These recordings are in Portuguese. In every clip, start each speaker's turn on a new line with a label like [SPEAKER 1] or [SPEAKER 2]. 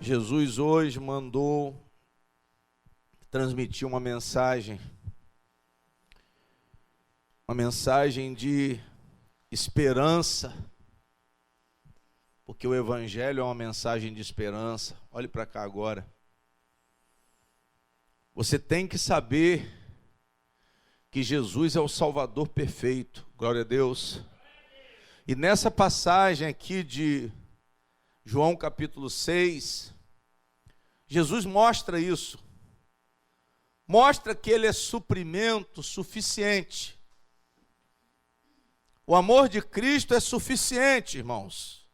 [SPEAKER 1] Jesus hoje mandou transmitir uma mensagem de esperança, porque o Evangelho é uma mensagem de esperança. Olhe para cá agora. Você tem que saber que Jesus é o Salvador perfeito. Glória a Deus. E nessa passagem aqui de João capítulo 6, Jesus mostra isso. Mostra que Ele é suprimento suficiente. O amor de Cristo é suficiente, irmãos.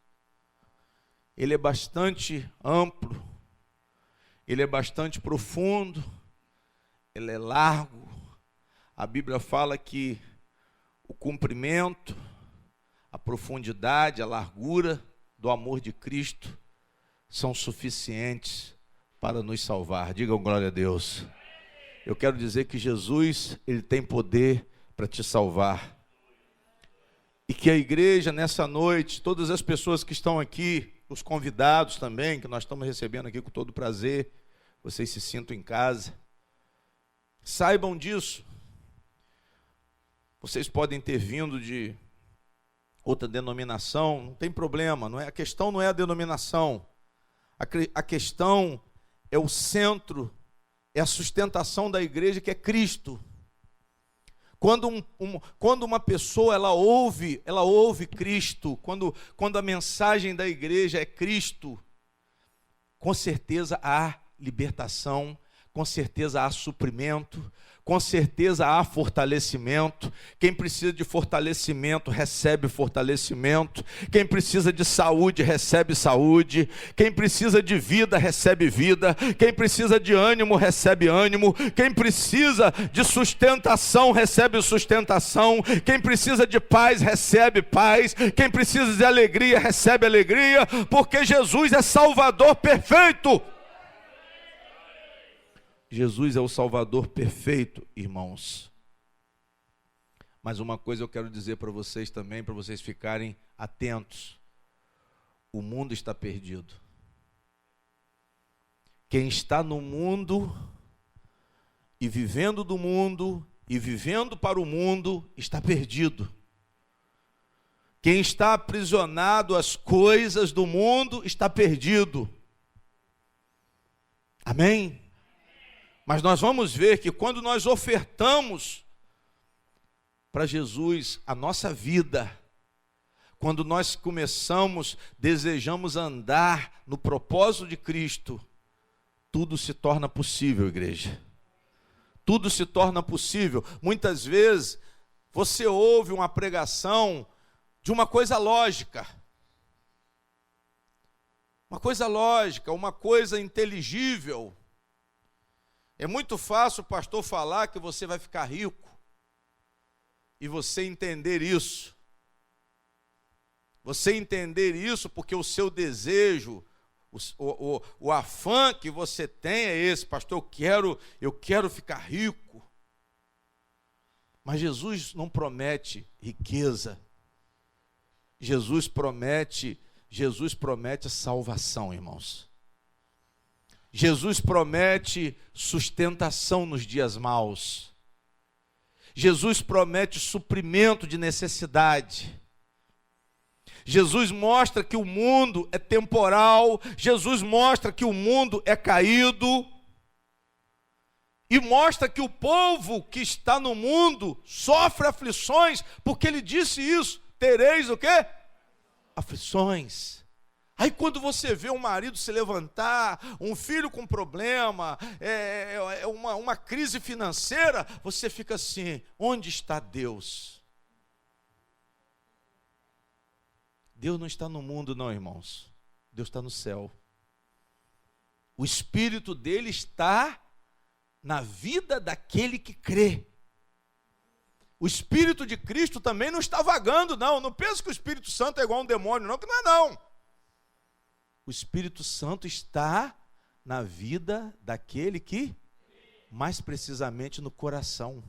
[SPEAKER 1] Ele é bastante amplo, Ele é bastante profundo, Ele é largo. A Bíblia fala que o comprimento, a profundidade, a largura do amor de Cristo são suficientes para nos salvar. Digam glória a Deus. Eu quero dizer que Jesus, Ele tem poder para te salvar. E que a igreja nessa noite, todas as pessoas que estão aqui, os convidados também, que nós estamos recebendo aqui com todo prazer, vocês se sintam em casa, saibam disso. Vocês podem ter vindo de outra denominação, não tem problema, a questão não é a denominação, a questão é o centro, é a sustentação da igreja, que é Cristo. Quando uma pessoa ela ouve Cristo, quando a mensagem da igreja é Cristo, com certeza há libertação, com certeza há suprimento, com certeza há fortalecimento. Quem precisa de fortalecimento, recebe fortalecimento. Quem precisa de saúde, recebe saúde. Quem precisa de vida, recebe vida. Quem precisa de ânimo, recebe ânimo. Quem precisa de sustentação, recebe sustentação. Quem precisa de paz, recebe paz. Quem precisa de alegria, recebe alegria. Porque Jesus é Salvador perfeito. Jesus é o Salvador perfeito, irmãos. Mas uma coisa eu quero dizer para vocês também, para vocês ficarem atentos. O mundo está perdido. Quem está no mundo e vivendo do mundo e vivendo para o mundo está perdido. Quem está aprisionado às coisas do mundo está perdido. Amém? Mas nós vamos ver que quando nós ofertamos para Jesus a nossa vida, quando nós desejamos andar no propósito de Cristo, tudo se torna possível, igreja. Tudo se torna possível. Muitas vezes você ouve uma pregação de uma coisa lógica. Uma coisa inteligível. É muito fácil o pastor falar que você vai ficar rico e você entender isso. Você entender isso porque o seu desejo, o afã que você tem é esse. Pastor, eu quero ficar rico. Mas Jesus não promete riqueza. Jesus promete salvação, irmãos. Jesus promete sustentação nos dias maus. Jesus promete suprimento de necessidade. Jesus mostra que o mundo é temporal. Jesus mostra que o mundo é caído. E mostra que o povo que está no mundo sofre aflições, porque Ele disse isso. Tereis o quê? Aflições. Aí quando você vê um marido se levantar, um filho com problema, uma crise financeira, você fica assim, onde está Deus? Deus não está no mundo não, irmãos. Deus está no céu. O Espírito dele está na vida daquele que crê. O Espírito de Cristo também não está vagando, não. Não pensa que o Espírito Santo é igual a um demônio, não, que não é não. O Espírito Santo está na vida daquele que, mais precisamente no coração,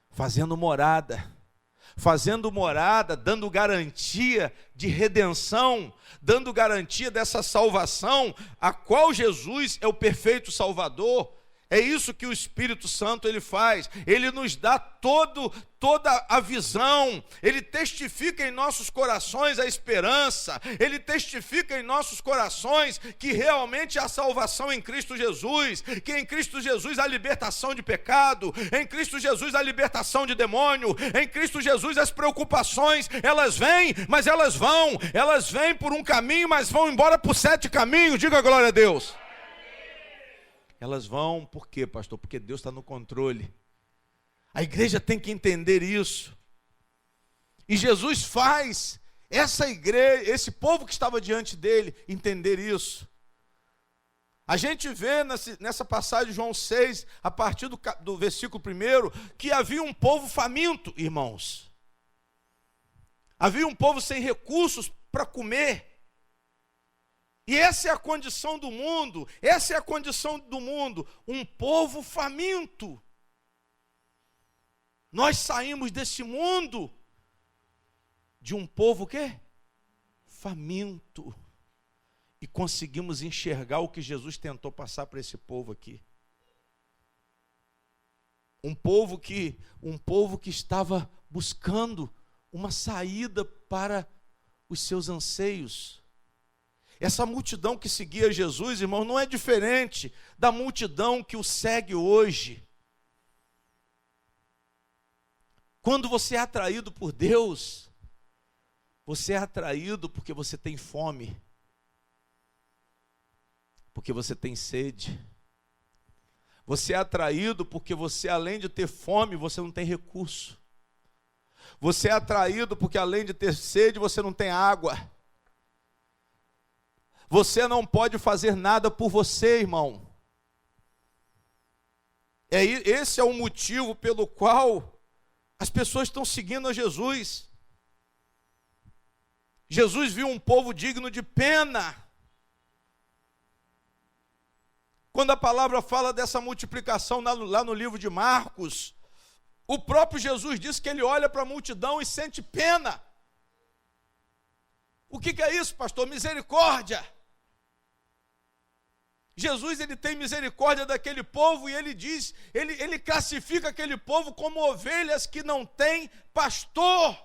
[SPEAKER 1] fazendo morada. fazendo morada, dando garantia de redenção, dando garantia dessa salvação, a qual Jesus é o perfeito Salvador. É isso que o Espírito Santo ele faz. Ele nos dá toda a visão. Ele testifica em nossos corações a esperança. Ele testifica em nossos corações que realmente há salvação em Cristo Jesus, que em Cristo Jesus há libertação de pecado, em Cristo Jesus há libertação de demônio, em Cristo Jesus as preocupações, elas vêm, mas elas vêm por um caminho, mas vão embora por 7 caminhos. Diga glória a Deus. Elas vão, por quê, pastor? Porque Deus está no controle. A igreja tem que entender isso. E Jesus faz essa igreja, esse povo que estava diante dele, entender isso. A gente vê nessa passagem de João 6, a partir do versículo 1, que havia um povo faminto, irmãos. Havia um povo sem recursos para comer. E essa é a condição do mundo, um povo faminto. Nós saímos desse mundo de um povo quê? Faminto. E conseguimos enxergar o que Jesus tentou passar para esse povo aqui. Um povo que estava buscando uma saída para os seus anseios. Essa multidão que seguia Jesus, irmão, não é diferente da multidão que o segue hoje. Quando você é atraído por Deus, você é atraído porque você tem fome, porque você tem sede. Você é atraído porque você, além de ter fome, você não tem recurso. Você é atraído porque, além de ter sede, você não tem água. Você não pode fazer nada por você, irmão. Esse é o motivo pelo qual as pessoas estão seguindo a Jesus. Jesus viu um povo digno de pena. Quando a palavra fala dessa multiplicação lá no livro de Marcos, o próprio Jesus diz que ele olha para a multidão e sente pena. O que é isso, pastor? Misericórdia. Jesus, ele tem misericórdia daquele povo e ele classifica aquele povo como ovelhas que não têm pastor.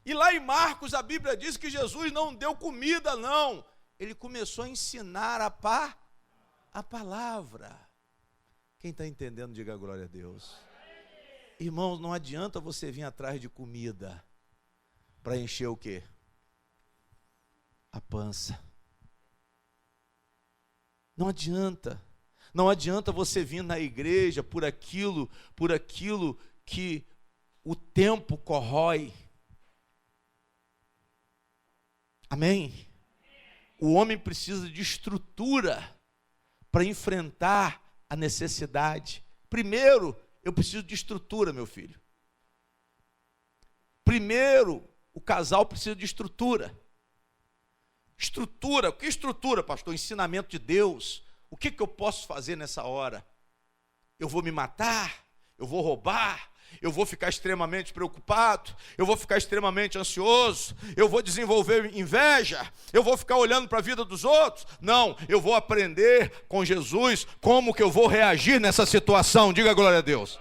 [SPEAKER 1] E lá em Marcos a Bíblia diz que Jesus não deu comida, não. Ele começou a ensinar a palavra. Quem está entendendo, diga glória a Deus. Irmãos, não adianta você vir atrás de comida para encher o quê? A pança. Não adianta você vir na igreja por aquilo que o tempo corrói. Amém? O homem precisa de estrutura para enfrentar a necessidade. Primeiro, eu preciso de estrutura, meu filho. Primeiro, o casal precisa de estrutura. Estrutura, que estrutura, pastor? Ensinamento de Deus. O que eu posso fazer nessa hora? Eu vou me matar? Eu vou roubar? Eu vou ficar extremamente preocupado? Eu vou ficar extremamente ansioso? Eu vou desenvolver inveja? Eu vou ficar olhando para a vida dos outros? Não, eu vou aprender com Jesus como que eu vou reagir nessa situação. Diga glória a Deus.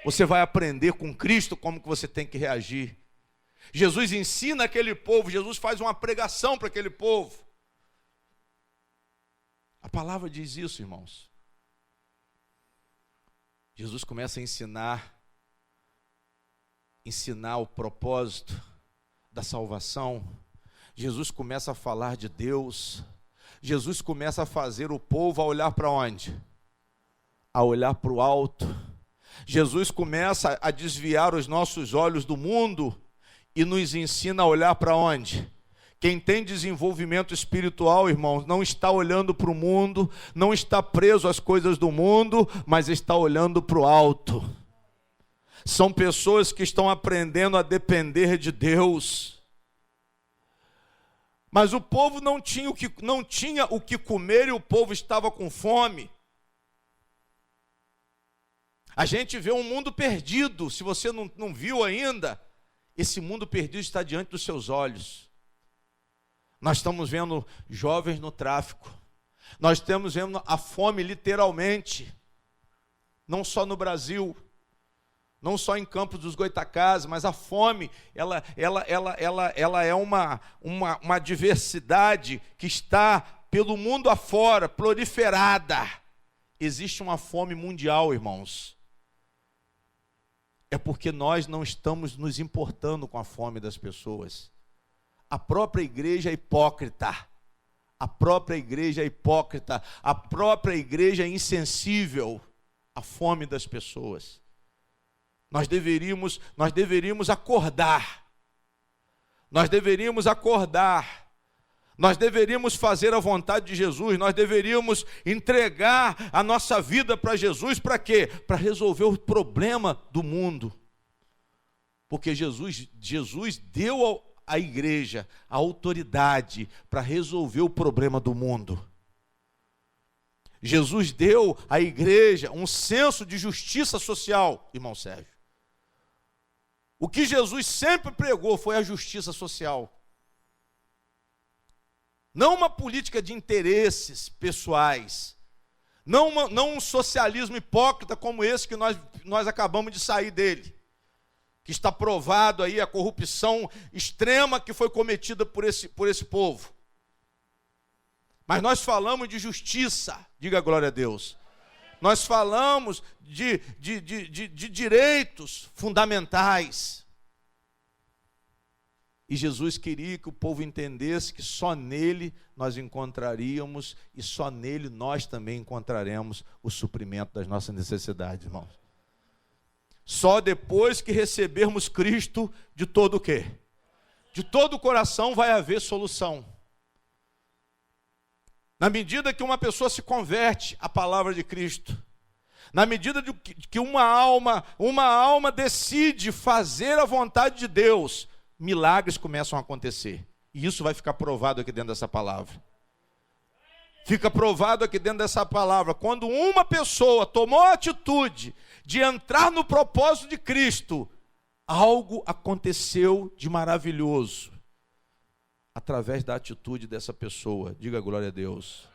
[SPEAKER 1] Você vai aprender com Cristo como que você tem que reagir. Jesus ensina aquele povo, Jesus faz uma pregação para aquele povo. A palavra diz isso, irmãos. Jesus começa a ensinar o propósito da salvação. Jesus começa a falar de Deus. Jesus começa a fazer o povo a olhar para onde? A olhar para o alto. Jesus começa a desviar os nossos olhos do mundo e nos ensina a olhar para onde? Quem tem desenvolvimento espiritual, irmãos, não está olhando para o mundo, não está preso às coisas do mundo, mas está olhando para o alto. São pessoas que estão aprendendo a depender de Deus. Mas o povo não tinha o que comer e o povo estava com fome. A gente vê um mundo perdido. Se você não viu ainda, esse mundo perdido está diante dos seus olhos. Nós estamos vendo jovens no tráfico. Nós estamos vendo a fome literalmente. Não só no Brasil, não só em Campos dos Goytacazes, mas a fome, ela é uma diversidade que está pelo mundo afora, proliferada. Existe uma fome mundial, irmãos. É porque nós não estamos nos importando com a fome das pessoas. A própria igreja é hipócrita. A própria igreja é hipócrita. A própria igreja é insensível à fome das pessoas. Nós deveríamos acordar. Nós deveríamos acordar. Nós deveríamos fazer a vontade de Jesus, nós deveríamos entregar a nossa vida para Jesus, para quê? Para resolver o problema do mundo. Porque Jesus deu à igreja a autoridade para resolver o problema do mundo. Jesus deu à igreja um senso de justiça social, irmão Sérgio. O que Jesus sempre pregou foi a justiça social. Não uma política de interesses pessoais, não um socialismo hipócrita como esse que nós acabamos de sair dele, que está provado aí a corrupção extrema que foi cometida por esse povo. Mas nós falamos de justiça, diga glória a Deus. Nós falamos de direitos fundamentais. E Jesus queria que o povo entendesse que só nele nós encontraríamos e só nele nós também encontraremos o suprimento das nossas necessidades, irmãos. Só depois que recebermos Cristo, de todo o quê? De todo o coração vai haver solução. Na medida que uma pessoa se converte à palavra de Cristo, na medida que uma alma decide fazer a vontade de Deus, milagres começam a acontecer. E isso vai ficar provado aqui dentro dessa palavra. Fica provado aqui dentro dessa palavra. Quando uma pessoa tomou a atitude de entrar no propósito de Cristo, algo aconteceu de maravilhoso. Através da atitude dessa pessoa. Diga glória a Deus.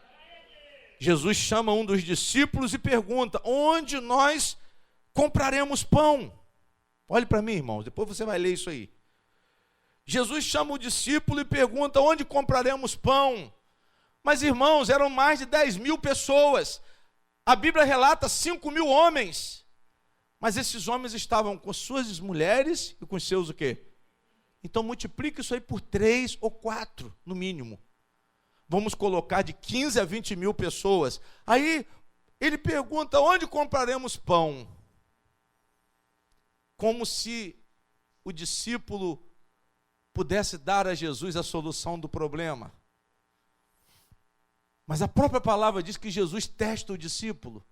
[SPEAKER 1] Jesus chama um dos discípulos e pergunta: onde nós compraremos pão? Olhe para mim, irmãos, depois você vai ler isso aí. Jesus chama o discípulo e pergunta: onde compraremos pão? Mas, irmãos, eram mais de 10.000 pessoas. A Bíblia relata 5.000 homens. Mas esses homens estavam com suas mulheres e com seus o quê? Então multiplica isso aí por 3 ou 4, no mínimo. Vamos colocar de 15 a 20 mil pessoas. Aí ele pergunta: onde compraremos pão? Como se o discípulo pudesse dar a Jesus a solução do problema. Mas a própria palavra diz que Jesus testa o discípulo.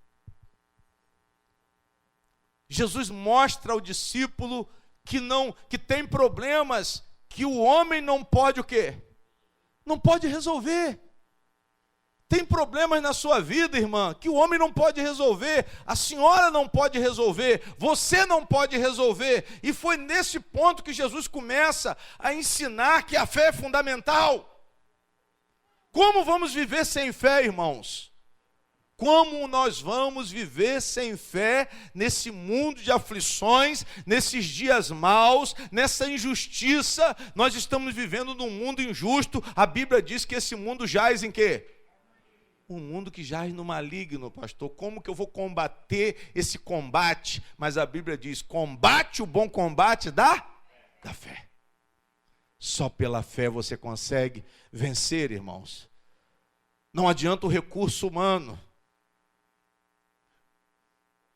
[SPEAKER 1] Jesus mostra ao discípulo que tem problemas que o homem não pode o quê? Não pode resolver. Tem problemas na sua vida, irmã, que o homem não pode resolver, a senhora não pode resolver, você não pode resolver. E foi nesse ponto que Jesus começa a ensinar que a fé é fundamental. Como vamos viver sem fé, irmãos? Como nós vamos viver sem fé nesse mundo de aflições, nesses dias maus, nessa injustiça? Nós estamos vivendo num mundo injusto. A Bíblia diz que esse mundo jaz em quê? Um mundo que jaz no maligno, pastor. Como que eu vou combater esse combate? Mas a Bíblia diz: combate o bom combate da fé. Só pela fé você consegue vencer, irmãos. Não adianta o recurso humano.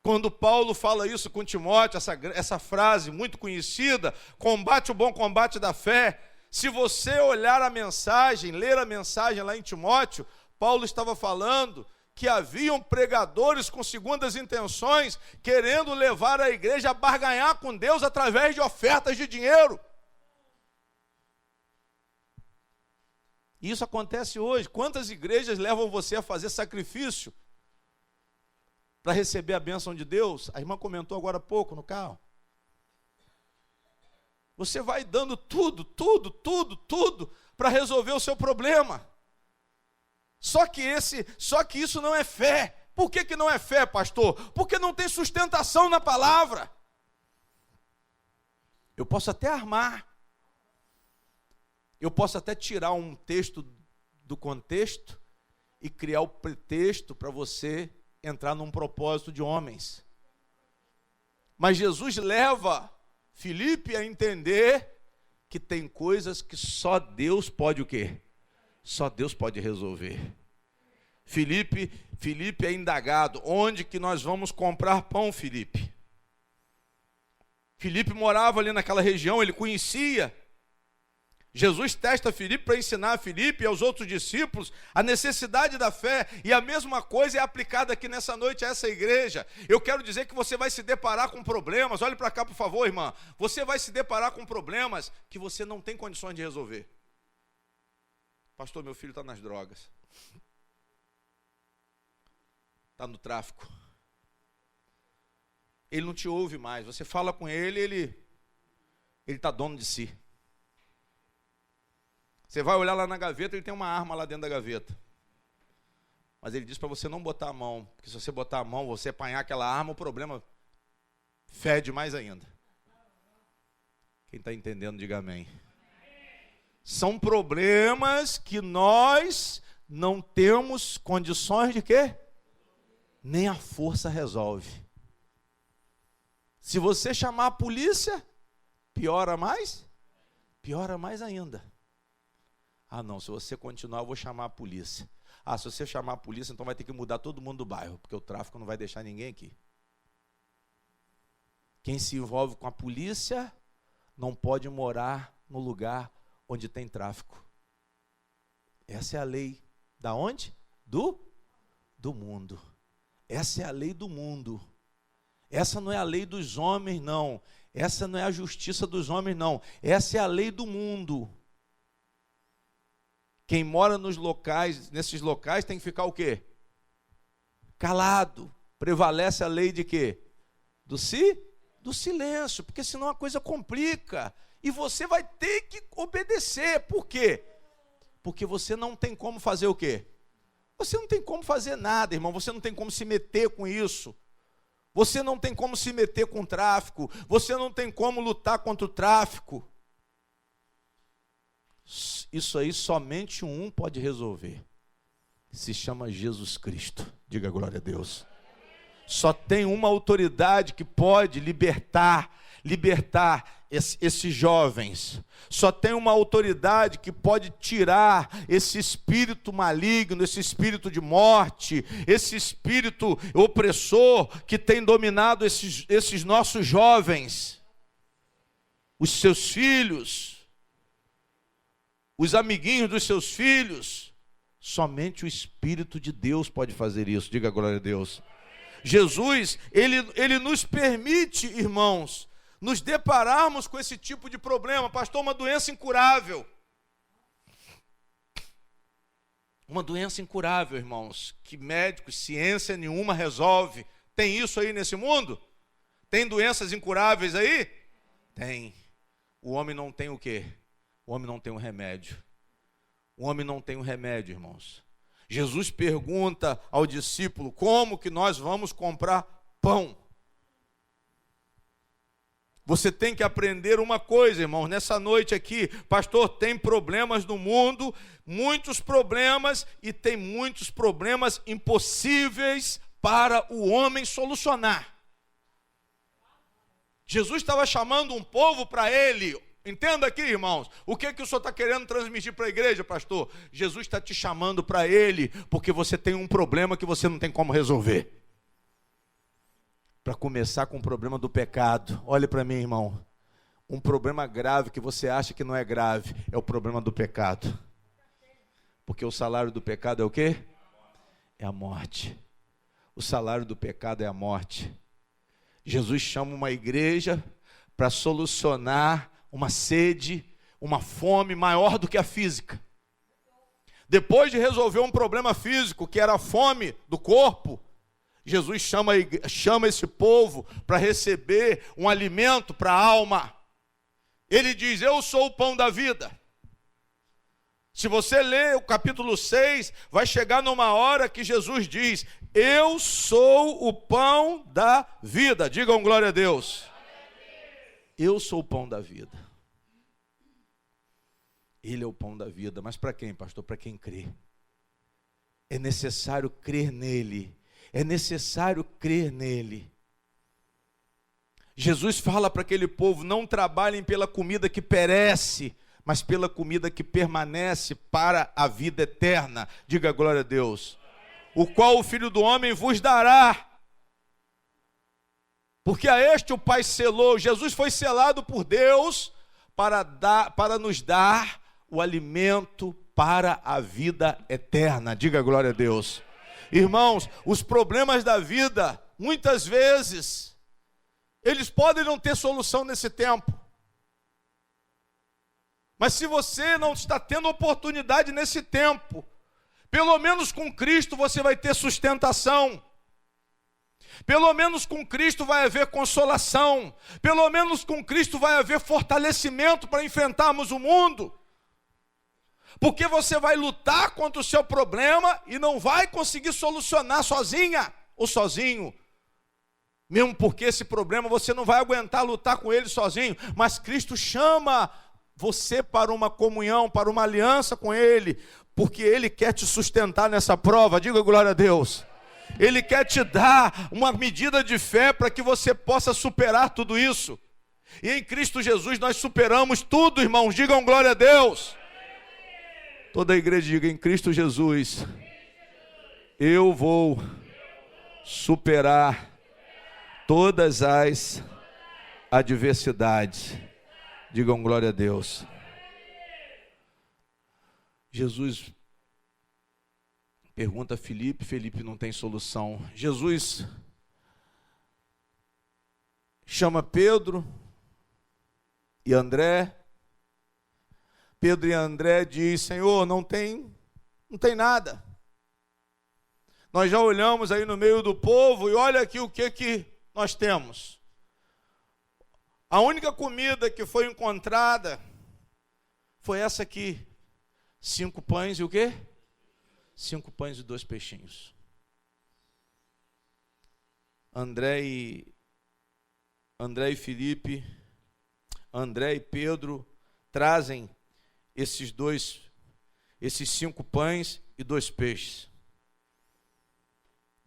[SPEAKER 1] Quando Paulo fala isso com Timóteo, essa frase muito conhecida, combate o bom combate da fé. Se você olhar a mensagem, ler a mensagem lá em Timóteo, Paulo estava falando que haviam pregadores com segundas intenções, querendo levar a igreja a barganhar com Deus através de ofertas de dinheiro. Isso acontece hoje. Quantas igrejas levam você a fazer sacrifício para receber a bênção de Deus? A irmã comentou agora há pouco no carro. Você vai dando tudo para resolver o seu problema. Só que isso não é fé. Por que não é fé, pastor? Porque não tem sustentação na palavra. Eu posso até armar. Eu posso até tirar um texto do contexto e criar o pretexto para você entrar num propósito de homens. Mas Jesus leva Filipe a entender que tem coisas que só Deus pode o quê? Só Deus pode resolver. Filipe é indagado: onde que nós vamos comprar pão, Filipe? Filipe morava ali naquela região, ele conhecia. Jesus testa Filipe para ensinar a Filipe e aos outros discípulos a necessidade da fé, e a mesma coisa é aplicada aqui nessa noite a essa igreja. Eu quero dizer que você vai se deparar com problemas, olhe para cá por favor, irmã, você vai se deparar com problemas que você não tem condições de resolver. Pastor, meu filho está nas drogas, está no tráfico, ele não te ouve mais, você fala com ele, ele está dono de si. Você vai olhar lá na gaveta, ele tem uma arma lá dentro da gaveta. Mas ele diz para você não botar a mão, porque se você botar a mão, você apanhar aquela arma, o problema fede mais ainda. Quem está entendendo, diga amém. São problemas que nós não temos condições de quê? Nem a força resolve. Se você chamar a polícia, piora mais ainda. Ah não, se você continuar eu vou chamar a polícia. Ah, se você chamar a polícia, então vai ter que mudar todo mundo do bairro, porque o tráfico não vai deixar ninguém aqui. Quem se envolve com a polícia não pode morar no lugar onde tem tráfico. Essa é a lei da onde? Do mundo. Essa é a lei do mundo. Essa não é a lei dos homens, não. Essa não é a justiça dos homens, não. Essa é a lei do mundo. Quem mora nesses locais tem que ficar o quê? Calado. Prevalece a lei de quê? Do silêncio, porque senão a coisa complica. E você vai ter que obedecer. Por quê? Porque você não tem como fazer o quê? Você não tem como fazer nada, irmão. Você não tem como se meter com isso. Você não tem como se meter com o tráfico. Você não tem como lutar contra o tráfico. Isso aí somente um pode resolver. Se chama Jesus Cristo. Diga glória a Deus. Só tem uma autoridade que pode libertar esses jovens. Só tem uma autoridade que pode tirar esse espírito maligno, esse espírito de morte, esse espírito opressor que tem dominado esses nossos jovens, os seus filhos, os amiguinhos dos seus filhos. Somente o Espírito de Deus pode fazer isso. Diga glória a Deus. Jesus, ele nos permite, irmãos, nos depararmos com esse tipo de problema. Pastor, uma doença incurável. Uma doença incurável, irmãos, que médicos, ciência nenhuma resolve. Tem isso aí nesse mundo? Tem doenças incuráveis aí? Tem. O homem não tem o quê? O homem não tem um remédio. O homem não tem um remédio, irmãos. Jesus pergunta ao discípulo: como que nós vamos comprar pão? Você tem que aprender uma coisa, irmãos, nessa noite aqui. Pastor, tem problemas no mundo, muitos problemas, e tem muitos problemas impossíveis para o homem solucionar. Jesus estava chamando um povo para ele. Entenda aqui, irmãos, o que o senhor está querendo transmitir para a igreja, pastor? Jesus está te chamando para ele, porque você tem um problema que você não tem como resolver. Para começar com o problema do pecado, olhe para mim, irmão, um problema grave que você acha que não é grave, é o problema do pecado. Porque o salário do pecado é o quê? É a morte. O salário do pecado é a morte. Jesus chama uma igreja para solucionar uma sede, uma fome maior do que a física. Depois de resolver um problema físico, que era a fome do corpo, Jesus chama esse povo para receber um alimento para a alma. Ele diz: eu sou o pão da vida. Se você ler o capítulo 6, vai chegar numa hora que Jesus diz: eu sou o pão da vida. Digam glória a Deus. Eu sou o pão da vida. Ele é o pão da vida. Mas para quem, pastor? Para quem crê. É necessário crer nele. É necessário crer nele. Jesus fala para aquele povo: não trabalhem pela comida que perece, mas pela comida que permanece para a vida eterna. Diga glória a Deus. O qual o Filho do Homem vos dará. Porque a este o Pai selou. Jesus foi selado por Deus para nos dar o alimento para a vida eterna. Diga glória a Deus. Irmãos, os problemas da vida, muitas vezes, eles podem não ter solução nesse tempo. Mas se você não está tendo oportunidade nesse tempo, pelo menos com Cristo você vai ter sustentação. Pelo menos com Cristo vai haver consolação. Pelo menos com Cristo vai haver fortalecimento para enfrentarmos o mundo. Porque você vai lutar contra o seu problema e não vai conseguir solucionar sozinha ou sozinho. Mesmo porque esse problema você não vai aguentar lutar com ele sozinho. Mas Cristo chama você para uma comunhão, para uma aliança com ele, porque ele quer te sustentar nessa prova. Diga glória a Deus. Ele quer te dar uma medida de fé para que você possa superar tudo isso. E em Cristo Jesus nós superamos tudo, irmãos. Digam glória a Deus. Toda a igreja diga: em Cristo Jesus eu vou superar todas as adversidades. Digam glória a Deus. Jesus pergunta a Filipe, Filipe não tem solução. Jesus chama Pedro e André. Pedro e André diz: Senhor, não tem nada. Nós já olhamos aí no meio do povo e olha aqui o que nós temos. A única comida que foi encontrada foi essa aqui. 5 pães e o quê? 5 pães e 2 peixinhos. André e Filipe, André e Pedro trazem esses 5 pães e 2 peixes.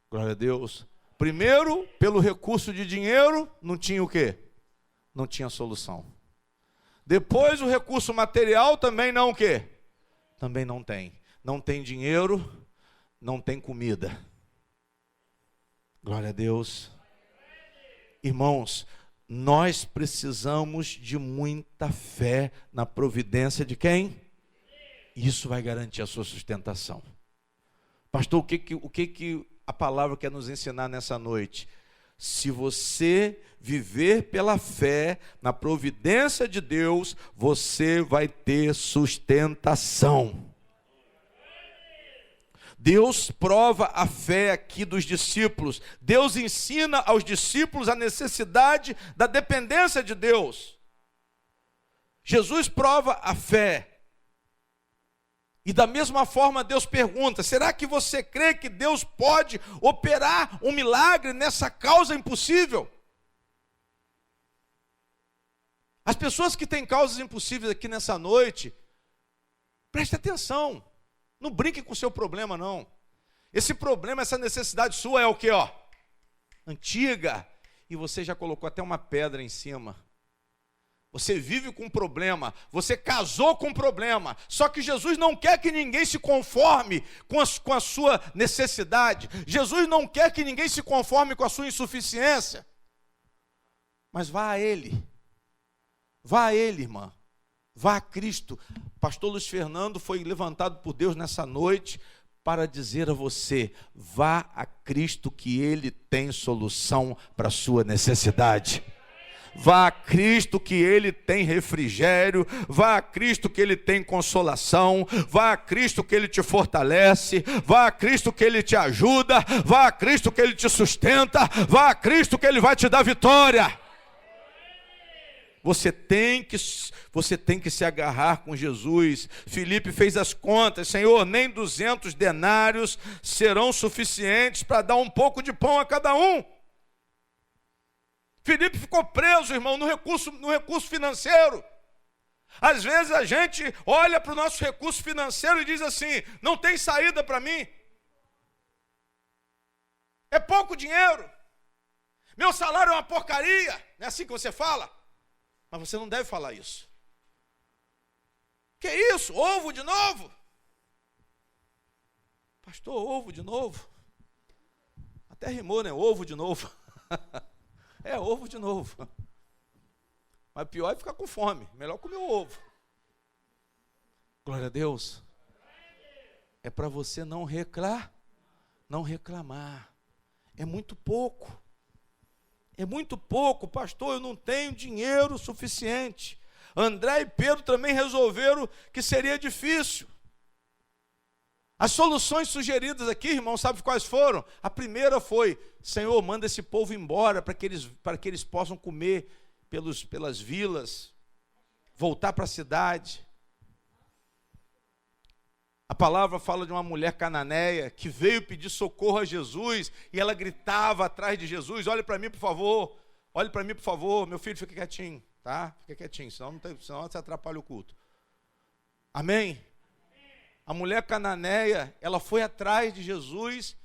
[SPEAKER 1] Glória a Deus. Primeiro, pelo recurso de dinheiro, não tinha o quê? Não tinha solução. Depois, o recurso material também não o quê? Também não tem. Não tem dinheiro, não tem comida. Glória a Deus. Irmãos, nós precisamos de muita fé na providência de quem? Isso vai garantir a sua sustentação. Pastor, o que a palavra quer nos ensinar nessa noite? Se você viver pela fé na providência de Deus, você vai ter sustentação. Deus prova a fé aqui dos discípulos. Deus ensina aos discípulos a necessidade da dependência de Deus. Jesus prova a fé. E da mesma forma Deus pergunta: será que você crê que Deus pode operar um milagre nessa causa impossível? As pessoas que têm causas impossíveis aqui nessa noite, preste atenção. Não brinque com o seu problema, não. Esse problema, essa necessidade sua é o quê? Antiga. E você já colocou até uma pedra em cima. Você vive com um problema. Você casou com um problema. Só que Jesus não quer que ninguém se conforme com a sua necessidade. Jesus não quer que ninguém se conforme com a sua insuficiência. Mas vá a Ele. Vá a Ele, irmã. Vá a Cristo. Pastor Luiz Fernando foi levantado por Deus nessa noite para dizer a você: vá a Cristo, que Ele tem solução para a sua necessidade. Vá a Cristo que Ele tem refrigério, vá a Cristo que Ele tem consolação, vá a Cristo que Ele te fortalece, vá a Cristo que Ele te ajuda, vá a Cristo que Ele te sustenta, vá a Cristo que Ele vai te dar vitória. Você tem que se agarrar com Jesus. Filipe fez as contas: Senhor, nem 200 denários serão suficientes para dar um pouco de pão a cada um. Filipe ficou preso, irmão, no recurso financeiro. Às vezes a gente olha para o nosso recurso financeiro e diz assim: não tem saída para mim. É pouco dinheiro. Meu salário é uma porcaria. Não é assim que você fala? Mas você não deve falar isso. Que isso? Ovo de novo? Pastor, ovo de novo? Até rimou, né? Ovo de novo. É, ovo de novo. Mas pior é ficar com fome. Melhor comer o ovo. Glória a Deus. É para você não reclamar. É muito pouco. É muito pouco, pastor, eu não tenho dinheiro suficiente. André e Pedro também resolveram que seria difícil. As soluções sugeridas aqui, irmão, sabe quais foram? A primeira foi: Senhor, manda esse povo embora para que eles possam comer pelas vilas, voltar para a cidade. A palavra fala de uma mulher cananeia que veio pedir socorro a Jesus e ela gritava atrás de Jesus: olhe para mim, por favor, olhe para mim, por favor, meu filho, fica quietinho, tá? Fica quietinho, senão você atrapalha o culto. Amém? A mulher cananeia, ela foi atrás de Jesus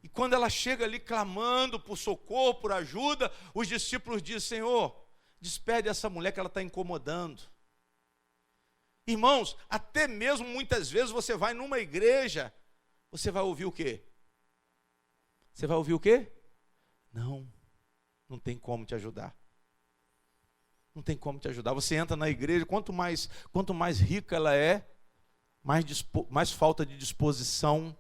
[SPEAKER 1] e quando ela chega ali clamando por socorro, por ajuda, os discípulos dizem: Senhor, despede essa mulher que ela está incomodando. Irmãos, até mesmo muitas vezes você vai numa igreja, você vai ouvir o quê? Você vai ouvir o quê? Não tem como te ajudar. Não tem como te ajudar. Você entra na igreja, quanto mais rica ela é, mais falta de disposição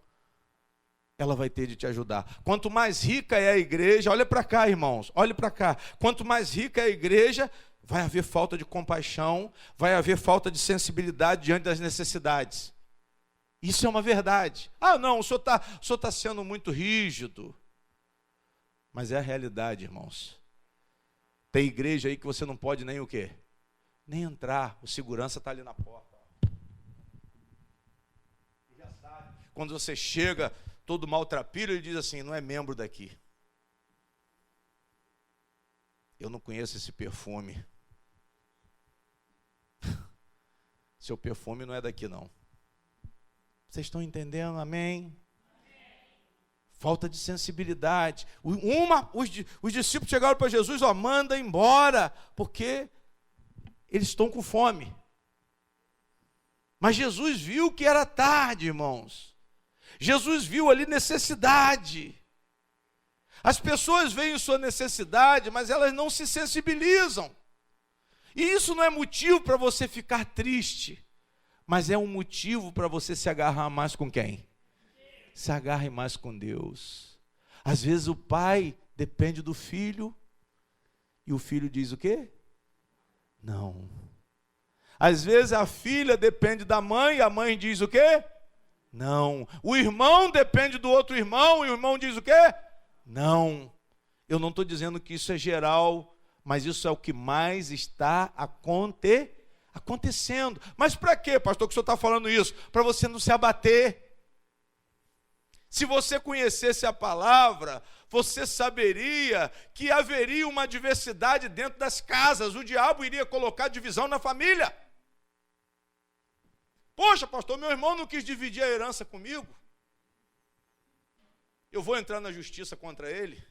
[SPEAKER 1] ela vai ter de te ajudar. Quanto mais rica é a igreja, olha para cá, irmãos, olha para cá. Quanto mais rica é a igreja, vai haver falta de compaixão, vai haver falta de sensibilidade diante das necessidades. Isso é uma verdade. Ah, não, o senhor está sendo muito rígido. Mas é a realidade, irmãos. Tem igreja aí que você não pode nem o quê? Nem entrar. O segurança está ali na porta. E já sabe. Quando você chega todo maltrapilho, ele diz assim: não é membro daqui. Eu não conheço esse perfume. Seu perfume não é daqui, não. Vocês estão entendendo? Amém? Falta de sensibilidade. Os discípulos chegaram para Jesus: ó, manda embora, porque eles estão com fome. Mas Jesus viu que era tarde, irmãos. Jesus viu ali necessidade. As pessoas veem sua necessidade, mas elas não se sensibilizam. E isso não é motivo para você ficar triste, mas é um motivo para você se agarrar mais com quem? Se agarre mais com Deus. Às vezes o pai depende do filho, e o filho diz o quê? Não. Às vezes a filha depende da mãe, e a mãe diz o quê? Não. O irmão depende do outro irmão, e o irmão diz o quê? Não. Eu não estou dizendo que isso é geral, mas isso é o que mais está acontecendo. Mas para quê, pastor, que o senhor está falando isso? Para você não se abater. Se você conhecesse a palavra, você saberia que haveria uma diversidade dentro das casas. O diabo iria colocar divisão na família. Poxa, pastor, meu irmão não quis dividir a herança comigo. Eu vou entrar na justiça contra ele?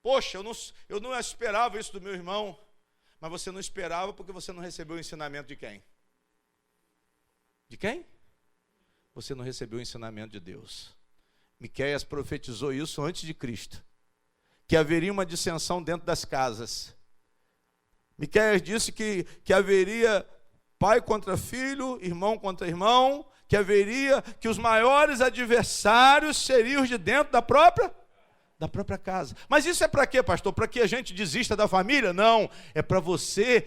[SPEAKER 1] Poxa, eu não esperava isso do meu irmão. Mas você não esperava porque você não recebeu o ensinamento de quem? De quem? Você não recebeu o ensinamento de Deus. Miqueias profetizou isso antes de Cristo, que haveria uma dissensão dentro das casas. Miqueias disse que haveria pai contra filho, irmão contra irmão, que os maiores adversários seriam os de dentro da própria Da própria casa. Mas isso é para quê, pastor? Para que a gente desista da família? Não, é para você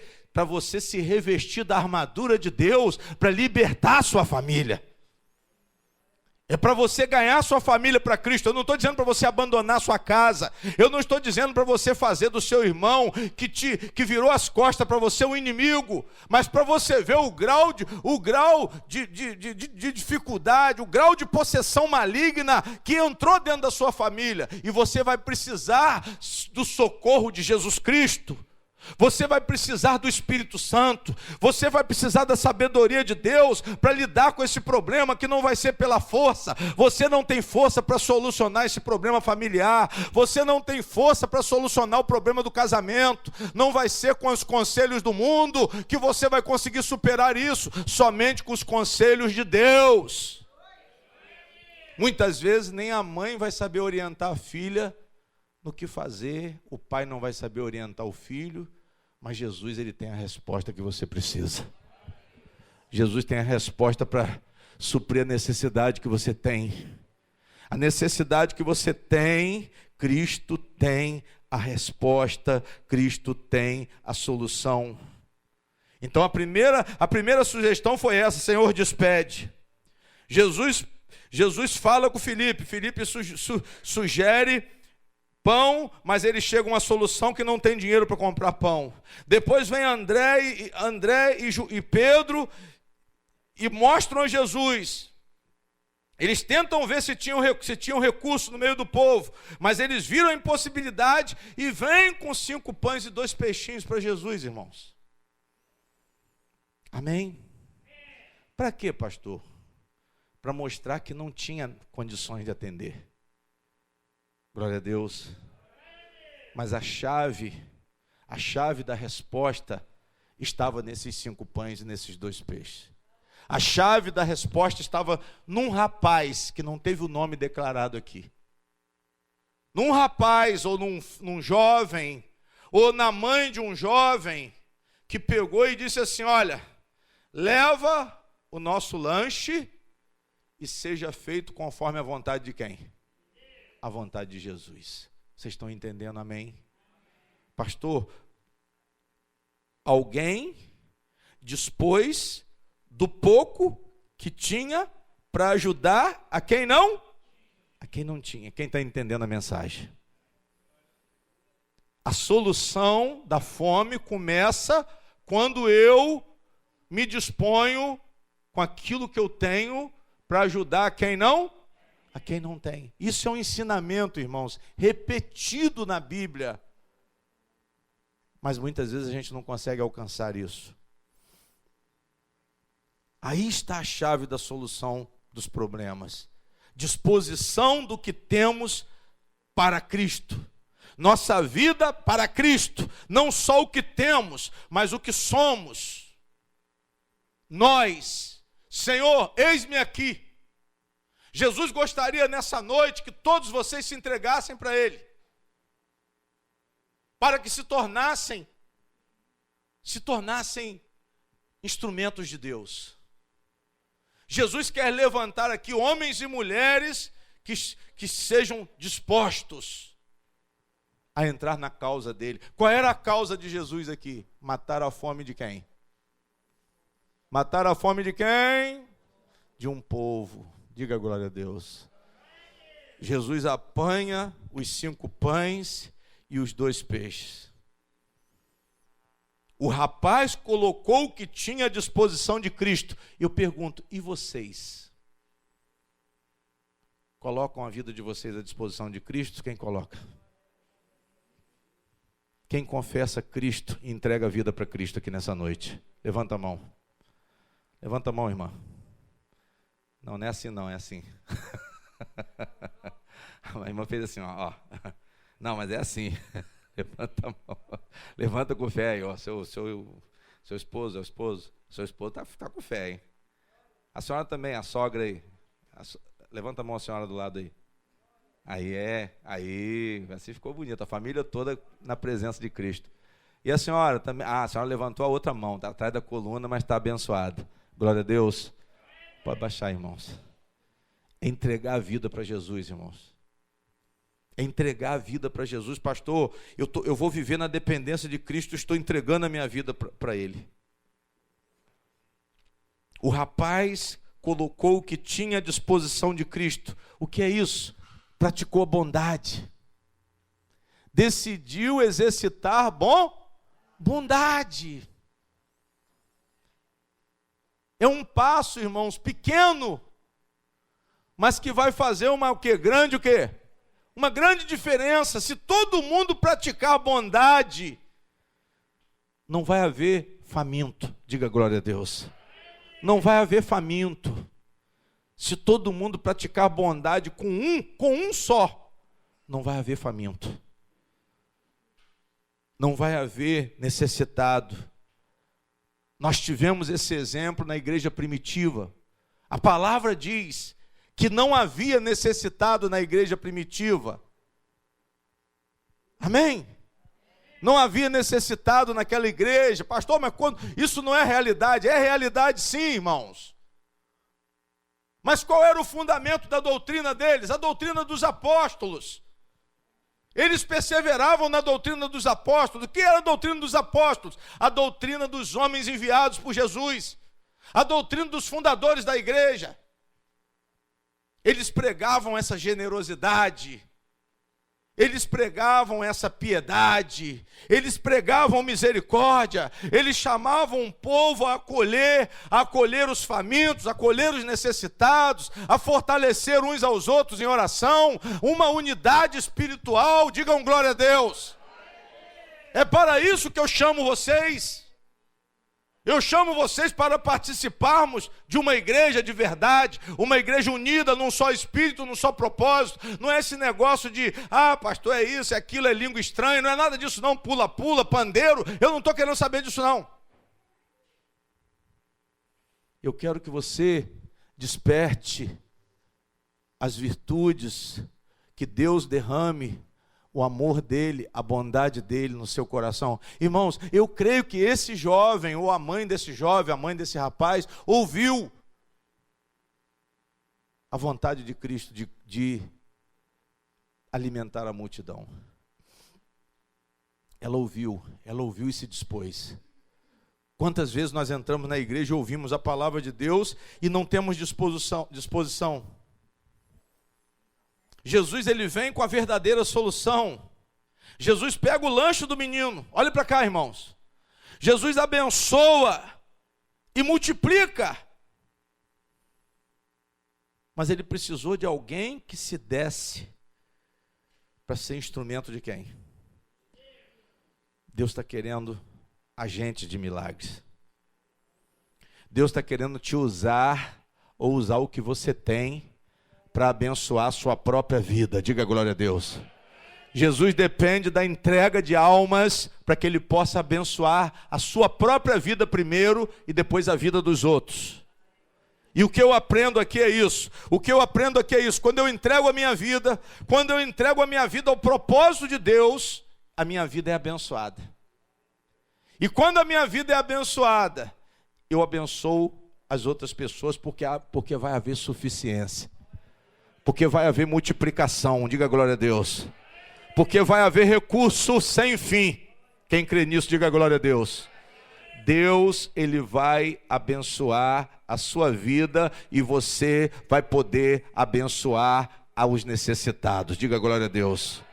[SPEAKER 1] se revestir da armadura de Deus, para libertar a sua família. É para você ganhar sua família para Cristo. Eu não estou dizendo para você abandonar sua casa. Eu não estou dizendo para você fazer do seu irmão que virou as costas para você um inimigo. Mas para você ver o grau de dificuldade, o grau de possessão maligna que entrou dentro da sua família. E você vai precisar do socorro de Jesus Cristo. Você vai precisar do Espírito Santo, você vai precisar da sabedoria de Deus para lidar com esse problema que não vai ser pela força. Você não tem força para solucionar esse problema familiar, você não tem força para solucionar o problema do casamento, não vai ser com os conselhos do mundo que você vai conseguir superar isso, somente com os conselhos de Deus. Muitas vezes nem a mãe vai saber orientar a filha no que fazer, o pai não vai saber orientar o filho, mas Jesus, ele tem a resposta que você precisa. Jesus tem a resposta para suprir a necessidade que você tem. A necessidade que você tem, Cristo tem a resposta, Cristo tem a solução. Então a primeira sugestão foi essa: Senhor, despede. Jesus fala com Filipe sugere pão, mas ele chega a uma solução que não tem dinheiro para comprar pão. Depois vem André e Pedro e mostram a Jesus. Eles tentam ver se tinham recurso no meio do povo, mas eles viram a impossibilidade e vêm com 5 pães e 2 peixinhos para Jesus, irmãos. Amém? Para quê, pastor? Para mostrar que não tinha condições de atender. Glória a Deus. Mas a chave da resposta estava nesses 5 pães e nesses 2 peixes. A chave da resposta estava num rapaz que não teve o nome declarado aqui. Num rapaz ou num jovem, ou na mãe de um jovem, que pegou e disse assim: olha, leva o nosso lanche e seja feito conforme a vontade de quem? A vontade de Jesus. Vocês estão entendendo, amém? Pastor, alguém dispôs do pouco que tinha para ajudar a quem não? A quem não tinha. Quem está entendendo a mensagem? A solução da fome começa quando eu me disponho com aquilo que eu tenho para ajudar a quem não? A quem não tem. Isso é um ensinamento, irmãos, repetido na Bíblia. Mas muitas vezes a gente não consegue alcançar isso. Aí está a chave da solução dos problemas. Disposição do que temos para Cristo. Nossa vida para Cristo. Não só o que temos, mas o que somos. Nós, Senhor, eis-me aqui. Jesus gostaria nessa noite que todos vocês se entregassem para Ele, para que se tornassem instrumentos de Deus. Jesus quer levantar aqui homens e mulheres que sejam dispostos a entrar na causa dele. Qual era a causa de Jesus aqui? Matar a fome de quem? Matar a fome de quem? De um povo. Diga glória a Deus. Jesus apanha os 5 pães e os 2 peixes. O rapaz colocou o que tinha à disposição de Cristo. Eu pergunto, e vocês? Colocam a vida de vocês à disposição de Cristo? Quem coloca? Quem confessa Cristo e entrega a vida para Cristo aqui nessa noite? Levanta a mão. Levanta a mão, irmã. Não, não é assim não, é assim. A irmã fez assim, ó. Não, mas é assim. Levanta a mão. Levanta com fé aí, ó. Seu esposo, seu esposo tá com fé, hein? A senhora também, a sogra aí. Levanta a mão a senhora do lado aí. Aí, assim ficou bonito. A família toda na presença de Cristo. E a senhora também, a senhora levantou a outra mão, tá atrás da coluna, mas está abençoada. Glória a Deus. Pode baixar, irmãos. Entregar a vida para Jesus, irmãos. É entregar a vida para Jesus. Pastor, eu vou viver na dependência de Cristo, estou entregando a minha vida para Ele. O rapaz colocou o que tinha à disposição de Cristo. O que é isso? Praticou a bondade. Decidiu exercitar bondade. É um passo, irmãos, pequeno, mas que vai fazer uma grande o quê? Uma grande diferença. Se todo mundo praticar bondade, não vai haver faminto. Diga glória a Deus. Não vai haver faminto. Se todo mundo praticar bondade com um só, não vai haver faminto. Não vai haver necessitado. Nós tivemos esse exemplo na igreja primitiva. A palavra diz que não havia necessitado na igreja primitiva. Amém? Não havia necessitado naquela igreja. Pastor, mas isso não é realidade? É realidade sim, irmãos. Mas qual era o fundamento da doutrina deles? A doutrina dos apóstolos. Eles perseveravam na doutrina dos apóstolos. O que era a doutrina dos apóstolos? A doutrina dos homens enviados por Jesus. A doutrina dos fundadores da igreja. Eles pregavam essa generosidade. Eles pregavam essa piedade, eles pregavam misericórdia, eles chamavam o povo a acolher os famintos, a acolher os necessitados, a fortalecer uns aos outros em oração, uma unidade espiritual. Digam glória a Deus. É para isso que eu chamo vocês. Eu chamo vocês para participarmos de uma igreja de verdade, uma igreja unida num só espírito, num só propósito. Não é esse negócio de, pastor, é isso, é aquilo, é língua estranha, não é nada disso não, pula-pula, pandeiro. Eu não estou querendo saber disso não. Eu quero que você desperte as virtudes, que Deus derrame o amor dele, a bondade dele no seu coração. Irmãos, eu creio que esse jovem, ou a mãe desse jovem, a mãe desse rapaz, ouviu a vontade de Cristo de alimentar a multidão. Ela ouviu e se dispôs. Quantas vezes nós entramos na igreja e ouvimos a palavra de Deus e não temos disposição? Jesus, ele vem com a verdadeira solução. Jesus pega o lanche do menino. Olha para cá, irmãos. Jesus abençoa e multiplica. Mas ele precisou de alguém que se desse para ser instrumento de quem? Deus está querendo agente de milagres. Deus está querendo te usar, ou usar o que você tem, para abençoar a sua própria vida. Diga glória a Deus. Jesus depende da entrega de almas para que ele possa abençoar a sua própria vida primeiro e depois a vida dos outros. E o que eu aprendo aqui é isso. Quando eu entrego a minha vida, ao propósito de Deus, a minha vida é abençoada. E quando a minha vida é abençoada, eu abençoo as outras pessoas porque vai haver suficiência. Porque vai haver multiplicação, diga glória a Deus. Porque vai haver recurso sem fim. Quem crê nisso, diga glória a Deus. Deus, ele vai abençoar a sua vida e você vai poder abençoar aos necessitados. Diga glória a Deus.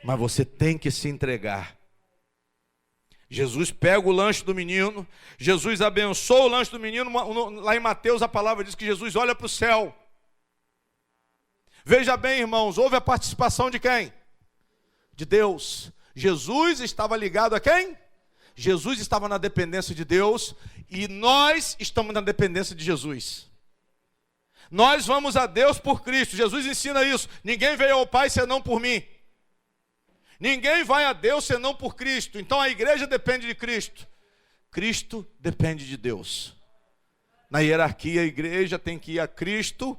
[SPEAKER 1] Mas você tem que se entregar. Jesus pega o lanche do menino, Jesus abençoa o lanche do menino. Lá em Mateus a palavra diz que Jesus olha para o céu. Veja bem, irmãos, houve a participação de quem? De Deus. Jesus estava ligado a quem? Jesus estava na dependência de Deus e nós estamos na dependência de Jesus. Nós vamos a Deus por Cristo. Jesus ensina isso. Ninguém veio ao Pai senão por mim. Ninguém vai a Deus senão por Cristo. Então a igreja depende de Cristo. Cristo depende de Deus. Na hierarquia, a igreja tem que ir a Cristo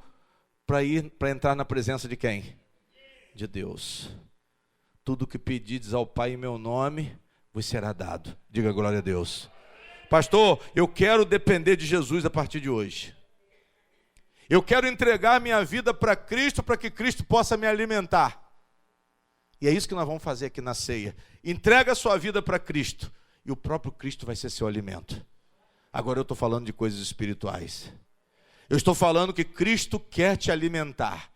[SPEAKER 1] para entrar na presença de quem? De Deus. Tudo que pedides ao Pai em meu nome, vos será dado. Diga glória a Deus. Pastor, eu quero depender de Jesus a partir de hoje. Eu quero entregar minha vida para Cristo, para que Cristo possa me alimentar. E é isso que nós vamos fazer aqui na ceia. Entrega a sua vida para Cristo, e o próprio Cristo vai ser seu alimento. Agora eu estou falando de coisas espirituais. Eu estou falando que Cristo quer te alimentar,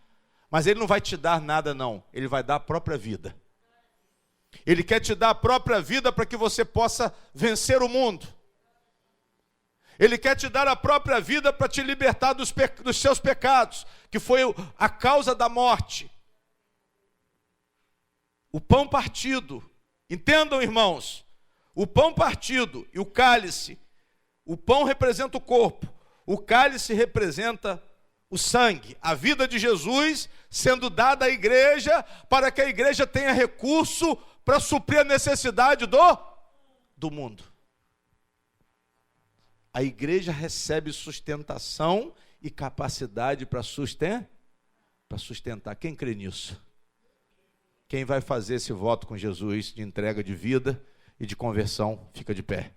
[SPEAKER 1] mas Ele não vai te dar nada não, Ele vai dar a própria vida. Ele quer te dar a própria vida para que você possa vencer o mundo. Ele quer te dar a própria vida para te libertar dos seus pecados, que foi a causa da morte. O pão partido, entendam, irmãos, o pão partido e o cálice, o pão representa o corpo, o cálice representa o sangue, a vida de Jesus sendo dada à igreja, para que a igreja tenha recurso para suprir a necessidade do mundo. A igreja recebe sustentação e capacidade para sustentar. Quem crê nisso? Quem vai fazer esse voto com Jesus de entrega de vida e de conversão, fica de pé.